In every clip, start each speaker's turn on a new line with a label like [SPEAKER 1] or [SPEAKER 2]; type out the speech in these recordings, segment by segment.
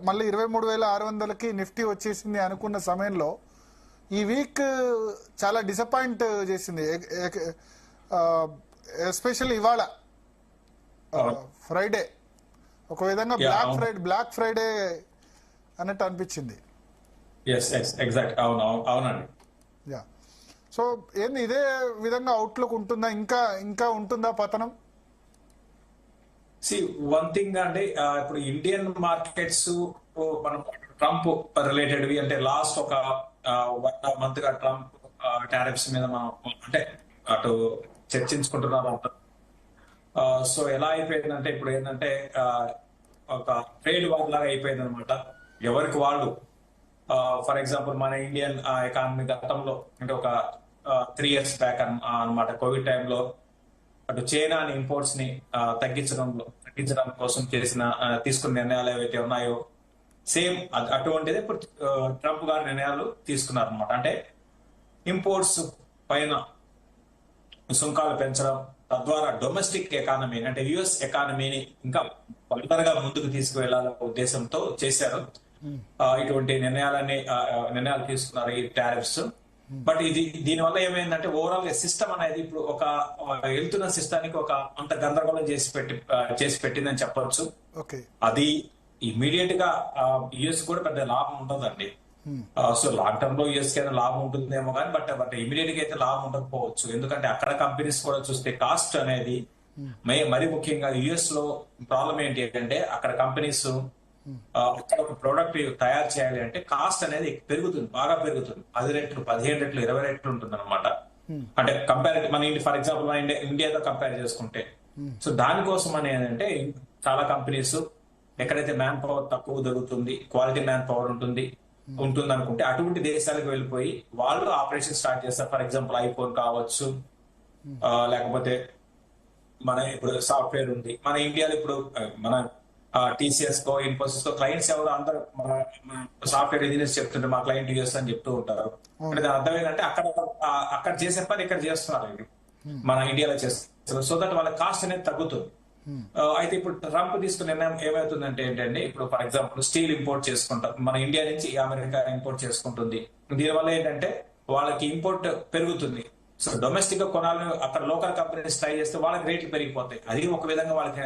[SPEAKER 1] మళ్ళీ 23,600కి నిఫ్టీ వచ్చేసింది అనుకున్న సమయంలో ఈ వీక్ చాలా డిసప్పాయింట్ చేసింది. ఎస్పెషల్లీ ఇవాళ ఫ్రైడే ఒక విధంగా బ్లాక్ ఫ్రైడే అన్నట్టు అనిపించింది.
[SPEAKER 2] అవునండి.
[SPEAKER 1] సో ఏంది ఇదే విధంగా అవుట్లుక్ ఉంటుందా, ఇంకా ఉంటుందా పతనం?
[SPEAKER 2] వన్ థింగ్ అంటే ఇప్పుడు ఇండియన్ మార్కెట్స్ మనం ట్రంప్ రిలేటెడ్వి అంటే లాస్ట్ ఒక 1 month గా ట్రంప్ టారిఫ్స్ మీద మనం అంటే అటు చర్చించుకుంటున్నారు. సో ఎలా అయిపోయిందంటే ఇప్పుడు ఏంటంటే ఒక ట్రేడ్ వార్ లాగా అయిపోయింది అనమాట. ఎవరికి వాళ్ళు ఫర్ ఎగ్జాంపుల్ మన ఇండియన్ ఎకానమీ గతంలో అంటే ఒక 3 years బ్యాక్ అనమాట కోవిడ్ టైంలో అటు చైనా ఇంపోర్ట్స్ ని తగ్గించడం కోసం తీసుకున్న నిర్ణయాలు ఏవైతే ఉన్నాయో సేమ్ అటువంటిది ఇప్పుడు ట్రంప్ గారి నిర్ణయాలు తీసుకున్నారు అనమాట. అంటే ఇంపోర్ట్స్ పైన సుంకాలు పెంచడం, తద్వారా డొమెస్టిక్ ఎకానమీ అంటే యుఎస్ ఎకానమీని ఇంకా ఫర్దర్ గా ముందుకు తీసుకువెళ్లాలనే ఉద్దేశంతో చేశారు ఇటువంటి నిర్ణయాలు తీసుకున్నారు ఈ టారిఫ్స్. బట్ దీనివల్ల ఏమైందంటే ఓవరాల్ గా సిస్టమ్ అనేది ఇప్పుడు ఒక వెళ్తున్న సిస్టానికి ఒక అంత గందరగోళం చేసి పెట్టిందని చెప్పొచ్చు. అది ఇమీడియట్ గా యుఎస్ కూడా పెద్ద లాభం ఉంటుందండి. సో లాంగ్ టర్మ్ లో యుఎస్ కి అయినా లాభం ఉంటుందేమో కానీ బట్ ఇమీడియట్ గా అయితే లాభం ఉండకపోవచ్చు. ఎందుకంటే అక్కడ కంపెనీస్ కూడా చూస్తే కాస్ట్ అనేది మరి ముఖ్యంగా యుఎస్ లో ప్రాబ్లం ఏంటి అంటే అక్కడ కంపెనీస్ అక్కడ ఒక ప్రోడక్ట్ తయారు చేయాలి అంటే కాస్ట్ అనేది పెరుగుతుంది, బాగా పెరుగుతుంది. 10 రెట్లు 15 రెట్లు 20 రెట్లు ఉంటుంది అనమాట. అంటే మన ఫర్ ఎగ్జాంపుల్ మన ఇండియాతో కంపేర్ చేసుకుంటే సో దానికోసం అనేది చాలా కంపెనీస్ ఎక్కడైతే మ్యాన్ పవర్ తక్కువ దొరుకుతుంది, క్వాలిటీ మ్యాన్ పవర్ ఉంటుంది అనుకుంటే అటువంటి దేశాలకు వెళ్ళిపోయి వాళ్ళు ఆపరేషన్ స్టార్ట్ చేస్తారు. ఫర్ ఎగ్జాంపుల్ ఐఫోన్ కావచ్చు, లేకపోతే మన ఇప్పుడు సాఫ్ట్వేర్ ఉంది. మన ఇండియాలో ఇప్పుడు మన టీసీఎస్ కో ఇన్ఫోసిస్ కో క్లయింట్స్ ఎవరు అందరూ సాఫ్ట్వేర్ ఇంజనీర్స్ చెప్తుంటే మా క్లయింట్ యూఎస్ అని చెప్తూ ఉంటారు. అంటే దాని అర్థం ఏంటంటే అక్కడ చేసే పని ఇక్కడ చేస్తున్నారు, మన ఇండియాలో చేస్తున్నారు. సో దట్ వాళ్ళ కాస్ట్ అనేది తగ్గుతుంది. అయితే ఇప్పుడు ట్రంప్ తీసుకున్న నిర్ణయం ఏమవుతుందంటే ఏంటంటే ఇప్పుడు ఫర్ ఎగ్జాంపుల్ స్టీల్ ఇంపోర్ట్ చేసుకుంటారు, మన ఇండియా నుంచి అమెరికా ఇంపోర్ట్ చేసుకుంటుంది. దీనివల్ల ఏంటంటే వాళ్ళకి ఇంపోర్ట్ పెరుగుతుంది. సో డొమెస్టిక్ గా కొనాలని అక్కడ లోకల్ కంపెనీస్ ట్రై చేస్తే వాళ్ళకి రేట్లు పెరిగిపోతాయి. అది ఒక విధంగా వాళ్ళకి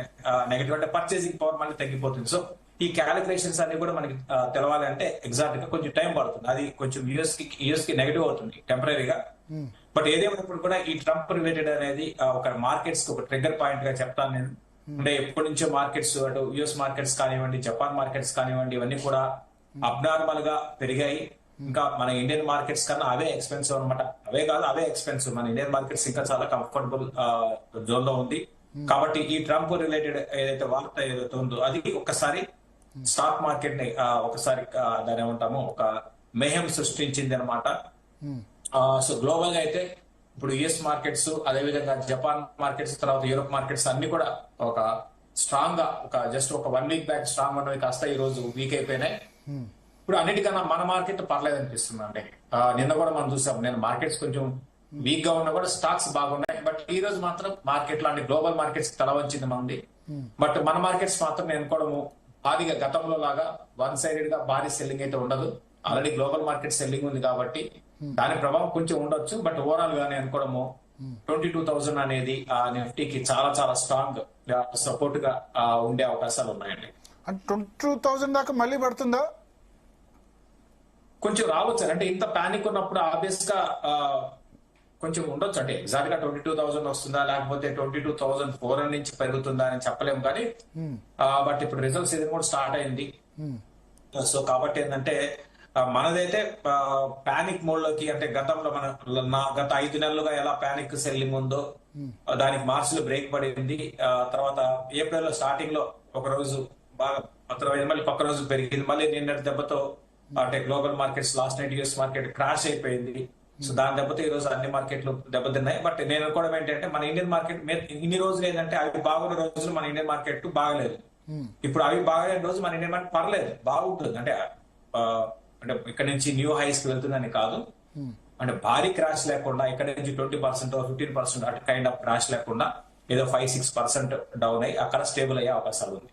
[SPEAKER 2] నెగటివ్ అంటే పర్చేసింగ్ పవర్ మళ్ళీ తగ్గిపోతుంది. సో ఈ క్యాలిక్యులేషన్స్ అన్ని కూడా మనకి తెలవాలి అంటే ఎగ్జాక్ట్ గా కొంచెం టైం పడుతుంది. అది కొంచెం యుఎస్ కి నెగటివ్ అవుతుంది టెంపరీగా. బట్ ఏదేమైనప్పుడు కూడా ఈ ట్రంప్ రిలేటెడ్ అనేది ఒక మార్కెట్స్ కి ఒక ట్రిగ్గర్ పాయింట్ గా చెప్తాను నేను. అంటే ఎప్పటి నుంచో మార్కెట్స్ అటు యుఎస్ మార్కెట్స్ కానివ్వండి, జపాన్ మార్కెట్స్ కానివ్వండి, ఇవన్నీ కూడా అబ్నార్మల్ గా పెరిగాయి. ఇంకా మన ఇండియన్ మార్కెట్స్ కన్నా అవే ఎక్స్పెన్సివ్ అనమాట. అవే ఎక్స్పెన్సివ్. మన ఇండియన్ మార్కెట్స్ ఇంకా చాలా కంఫర్టబుల్ జోన్ లో ఉంది. కాబట్టి ఈ ట్రంప్ రిలేటెడ్ ఏదైతే వార్త ఏదైతే ఉందో అది ఒకసారి స్టాక్ మార్కెట్ ని ఒకసారి దాని ఏమంటాము ఒక మేహం సృష్టించింది అనమాట. సో గ్లోబల్ గా అయితే ఇప్పుడు యుఎస్ మార్కెట్స్, అదేవిధంగా జపాన్ మార్కెట్స్, తర్వాత యూరోప్ మార్కెట్స్ అన్ని కూడా ఒక స్ట్రాంగ్ గా జస్ట్ ఒక 1 week బ్యాక్ స్ట్రాంగ్ ఉన్నవి కాస్త ఈ రోజు వీక్ అయిపోయినాయి. ఇప్పుడు అన్నిటికన్నా మన మార్కెట్ పర్లేదు అనిపిస్తుంది. అంటే నిన్న కూడా మనం చూసాం, నేను మార్కెట్స్ కొంచెం వీక్ గా ఉన్నా కూడా స్టాక్స్ బాగున్నాయి. బట్ ఈ రోజు మాత్రం మార్కెట్ లో గ్లోబల్ మార్కెట్స్ తల వంచింది మంది. బట్ మన మార్కెట్స్ మాత్రం నేను కూడా భారీగా గతంలో లాగా 1-sided గా భారీ సెల్లింగ్ అయితే ఉండదు. ఆల్రెడీ గ్లోబల్ మార్కెట్ సెల్లింగ్ ఉంది కాబట్టి దాని ప్రభావం కొంచెం ఉండొచ్చు. బట్ ఓవరాల్ గా నేను కూడా 22,000 అనేది నిఫ్టీకి చాలా చాలా స్ట్రాంగ్ సపోర్ట్ గా ఉండే అవకాశాలు ఉన్నాయండి.
[SPEAKER 1] 22,000 దాకా మళ్ళీ పడుతుందా?
[SPEAKER 2] కొంచెం రావచ్చు. అంటే ఇంత పానిక్ ఉన్నప్పుడు ఆబ్వియస్ గా కొంచెం ఉండొచ్చు. అంటే ఎగ్జాక్ట్ గా 22,000 వస్తుందా లేకపోతే 22,400 నుంచి పెరుగుతుందా అని చెప్పలేము. కానీ బట్ ఇప్పుడు రిజల్ట్స్ ఇది కూడా స్టార్ట్ అయింది. సో కాబట్టి ఏంటంటే మనదైతే పానిక్ మోడ్ లోకి అంటే గతంలో గత 5 నెలలుగా ఎలా పానిక్ సెల్లింగ్ ఉందో దానికి మార్చిలో బ్రేక్ పడింది. తర్వాత ఏప్రిల్ లో స్టార్టింగ్ లో ఒక రోజు బాగా 15 మళ్ళీ పక్క రోజు పెరిగింది. మళ్ళీ నిన్నటి దెబ్బతో అంటే global markets last night US market crash అయిపోయింది. సో దాని దెబ్బతో ఈ రోజు అన్ని మార్కెట్లు దెబ్బతిన్నాయి. బట్ నేను అనుకోవడం ఏంటంటే మన ఇండియన్ మార్కెట్ ఇన్ని రోజులు ఏంటంటే అవి బాగున్న రోజులు మన ఇండియన్ మార్కెట్ బాగలేదు. ఇప్పుడు అవి బాగలేని రోజు మన ఇండియన్ మార్కెట్ పర్లేదు, బాగుంటుంది. అంటే ఇక్కడ నుంచి న్యూ హైస్ కి వెళ్తుందని కాదు, అంటే భారీ క్రాష్ లేకుండా ఇక్కడ నుంచి 20% 15% అటు కైండ్ ఆఫ్ క్రాష్ లేకుండా ఏదో 5-6% డౌన్ అయ్యి అక్కడ స్టేబుల్ అయ్యే అవకాశాలు ఉంది.